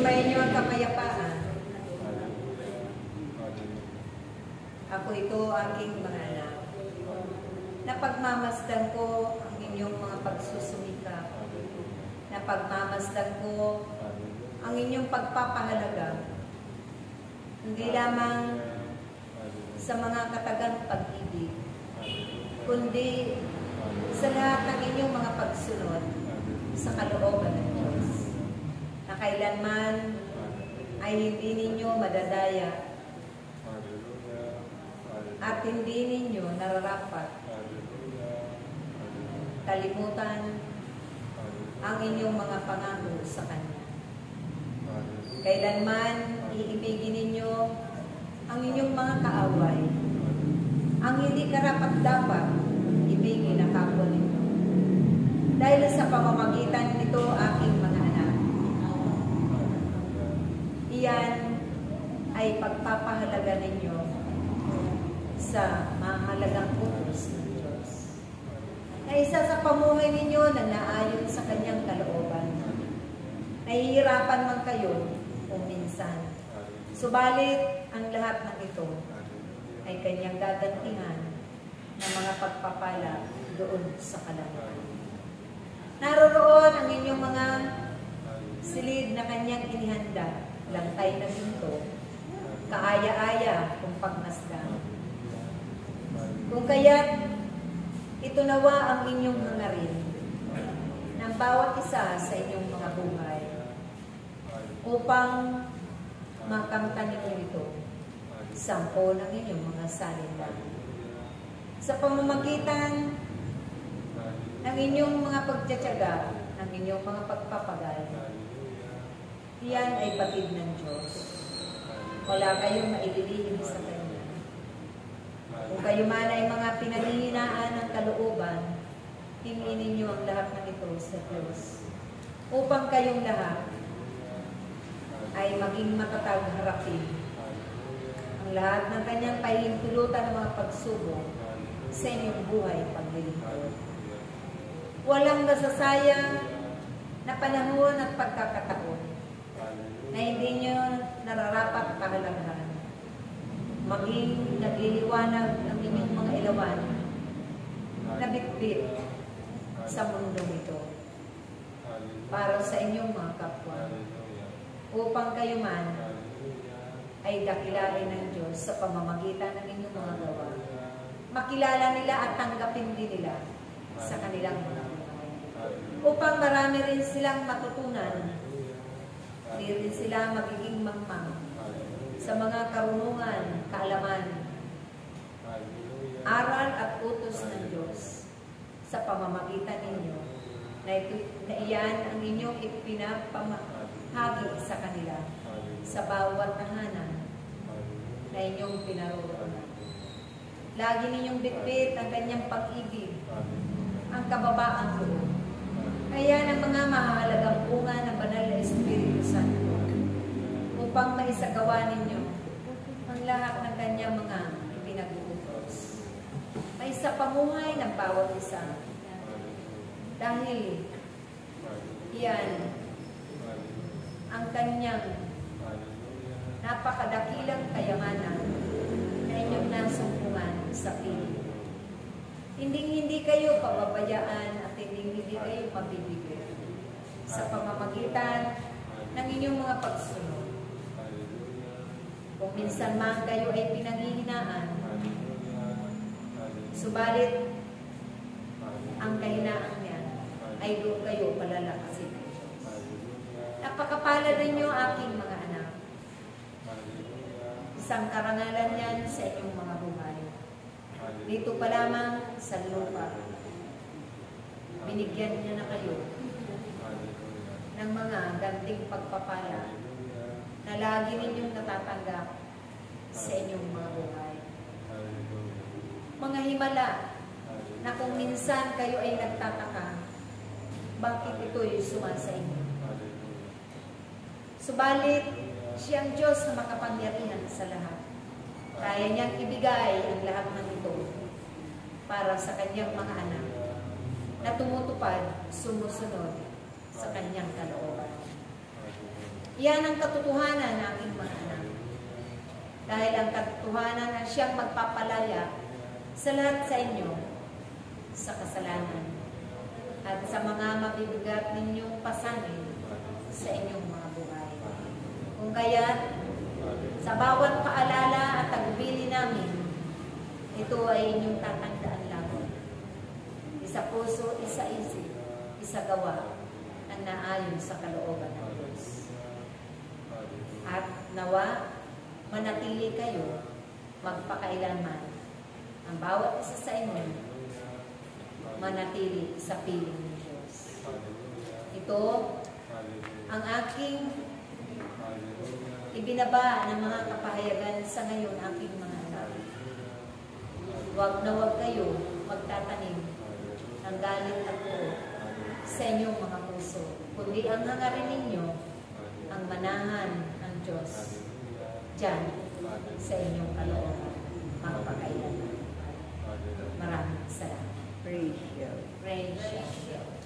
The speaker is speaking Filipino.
Sumayin niyo ang kapayapaan. Ako ito, aking mga anak. Napagmamasdan ko ang inyong mga pagsusumikap. Napagmamasdan ko ang inyong pagpapahalaga. Hindi lamang sa mga katagang pag-ibig, kundi sa lahat ng inyong mga pagsunod sa kalooban ng Diyos, na kailanman ay hindi ninyo madadaya at hindi ninyo nararapat kalimutan ang inyong mga pangako sa Kanya. Kailanman iibigin ninyo ang inyong mga kaaway, ang hindi karapat-dapat ibigin ang kapwa ninyo. Dahil sa pamamagitan nito, aking mga anak, iyan ay pagpapahalaga ninyo sa mahalagang utos ng Diyos, na isa sa pamuhay ninyo na naayon sa Kanyang kalooban. Nahihirapan man kayo kung minsan, subalit ang lahat ng ito ay Kanyang gagantihan ng mga pagpapala doon sa kalangitan. Naroroon ang inyong mga silid na Kanyang inihanda, lantay na ginto, kaaya-aya kung pagmasdan. Kung kaya't ito nawa ang inyong hangarin ng bawat isa sa inyong mga buhay upang makamtan ninyo ito sampo ng inyong mga salita. Sa pamamagitan ng inyong mga pagtsatsaga, ng inyong mga pagpapagal, iyan ay batid ng Diyos. Wala kayong maililihim sa Kanya. Kung kayo man ay mga pinanghihinaan ng kalooban, hingin ninyo ang lahat ng ito sa Diyos, upang kayong lahat ay maging matatag harapin ang lahat ng Kanyang pahihintulutan ng mga pagsubok sa inyong buhay paglilingkod. Walang nasasayang na panahon at pagkakataon na hindi nyo nararapat kahalagahan. Maging nagliliwanag ng inyong mga ilawan na bitbit sa mundong ito para sa inyong mga kapwa, upang kayo man ay dakilain ng Diyos sa pamamagitan ng inyong mga gawa. Makilala nila at tanggapin din nila sa kanilang mga buhay, upang marami rin silang matutunan, hindi rin sila magiging mangmang sa mga karunungan, kaalaman, aral at utos ng Diyos sa pamamagitan ninyo, na iyan ang inyong ipinapamahagi sa kanila sa bawat tahanan na inyong pinaroroonan. Lagi ninyong bitbit ang Kanyang pag-ibig, ang kababaang loob. Kaya ng mga mahalagang bunga ng Banal na Espiritu Santo, upang maisagawa ninyo ang lahat ng Kanyang mga ipinag-uutos ay sa pamuhay ng bawat isa. Dahil iyan ang Kanyang napakadakilang kayamanan na inyong nasumpungan sa piling. Hindi kayo pababayaan at hindi kayo mabibigyan sa pamamagitan ng inyong mga pagsunod. Kung minsan man kayo ay pinanghihinaan, subalit ang kahinaan niya ay doon kayo palalakasin. Napakapalad ninyo, aking mga anak. Isang karangalan yan sa inyong mga buhay. Dito pa lamang sa lupa, binigyan niya na kayo ng mga ganting pagpapala na lagi ninyong natatanggap sa inyong mga buhay. Mga himala na kung minsan kayo ay nagtataka, bakit ito'y sumasa inyo? Subalit, siyang Diyos na makapangyarihan sa lahat. Kaya niyang ibigay ang lahat ng ito para sa Kanyang mga anak na tumutupad, sumusunod sa Kanyang kalooban. Yan ang katotohanan ng aking mga anak. Dahil ang katotohanan na siyang magpapalaya sa lahat sa inyo sa kasalanan at sa mga mabibigat ninyong pasanin sa inyong mga buhay. Kung kaya, sa bawat paalala at tagbili namin, ito ay inyong tatandaan lang. Isa puso, isa isip, isa gawa ang naayon sa kalooban ng Diyos. At nawa, manatili kayo magpakailanman. Ang bawat isa sa inyo, manatili sa piling ng Diyos. Ito ang aking ibinaba ng mga kapahayagan sa ngayon aking mga anak. Huwag na huwag kayo magtatanim ng galit at puro sa inyong mga puso, kundi ang hangarin ninyo ang manahan ng Diyos diyan sa inyong kalooban magpakailanman. Maraming salamat. Praise you. Praise you.